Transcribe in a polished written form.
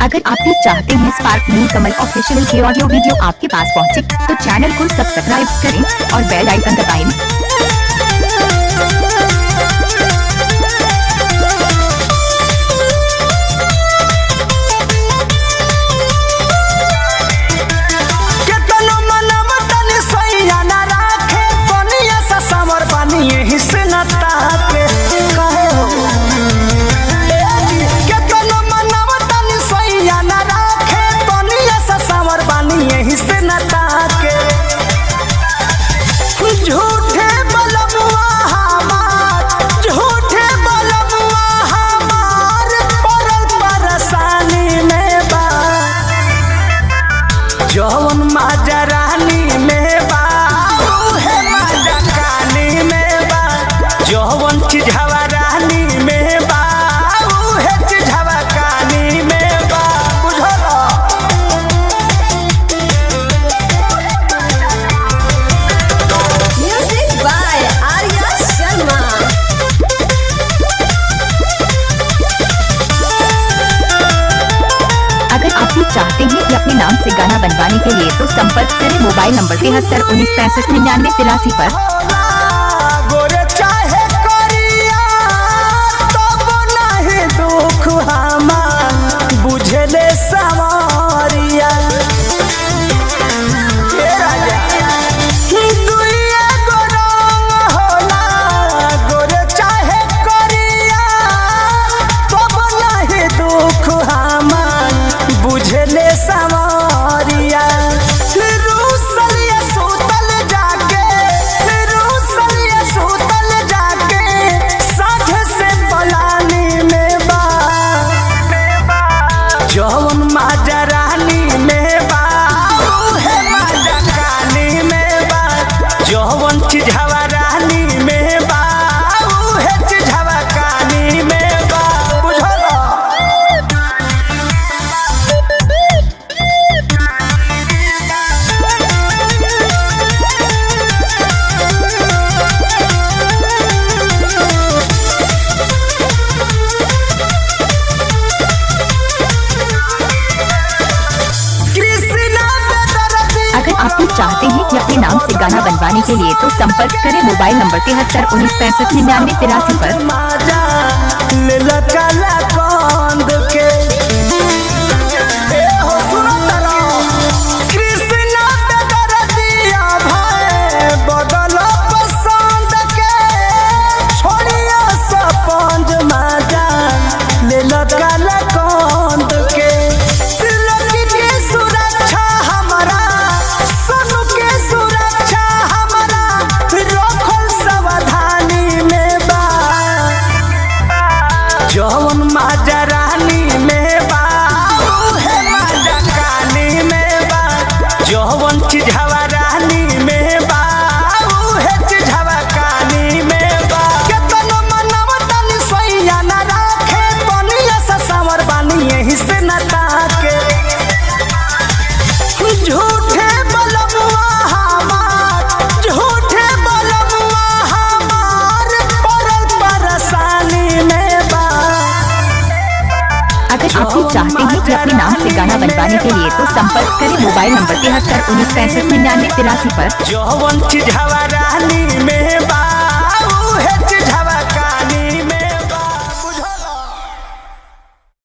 अगर आप भी चाहते हैं स्पार्क नीलकमल ऑफिशियल की ऑडियो वीडियो आपके पास पहुंचे, तो चैनल को सब्सक्राइब करें और बेल आइकन दबाएं। जौन माजा रानी में बा उहे माजा कानी में बा, जौन चिढ़ावा रानी में बा उहे चिढ़ावा कानी में बा। बुझलो म्यूजिक बाय आर्या शर्मा। अगर आप भी चाहते हैं कि अपने नाम से गाना बनवाने के लिए, तो संपर्क करें मोबाइल नंबर 73 19 65 99 83 पर। गोरे चाहे करिया तब नहीं दुख हमार बुझले सवारिया। हे राजा दुइया गो रंग होला, गोरे चाहे करिया तब नहीं दुख हमार बुझले सवारिया। जौन माजा रानी में बा उहे माजा कानी में बा, जौन चिढ़ावा रानी में बा उहे चिढ़ावा कानी में बा। बुझलो अगर आप भी चाहते हैं कि अपने नाम से गाना बनवाने के लिए, तो संपर्क करें मोबाइल नंबर 73 19 65 99 83 पर। माजा ले लकाला कंद के कृष्णा पे दर्दिया भाई बदल पसंद के, छोड़िया सपंज माजा ले लकाला कंद के। जौन माजा रानी में बा उहे माजा कानी में बा, जौन चिढ़ावा रानी में बा उहे चिढ़ावा कानी में बा। केतनो मनवा तनी सैया ना राखे, तनिया सा सांवर बानी यही से ना ताके। झूठे बलमुआ हमार, झूठे बलमुआ हमार परल परेशानी में बा। अगर आप भी चाहते हैं कि अपने नाम से गाना बनवाने के लिए, तो संपर्क करें मोबाइल नंबर 73 19 65 99 83 पर। जौन चिढ़ावा रानी में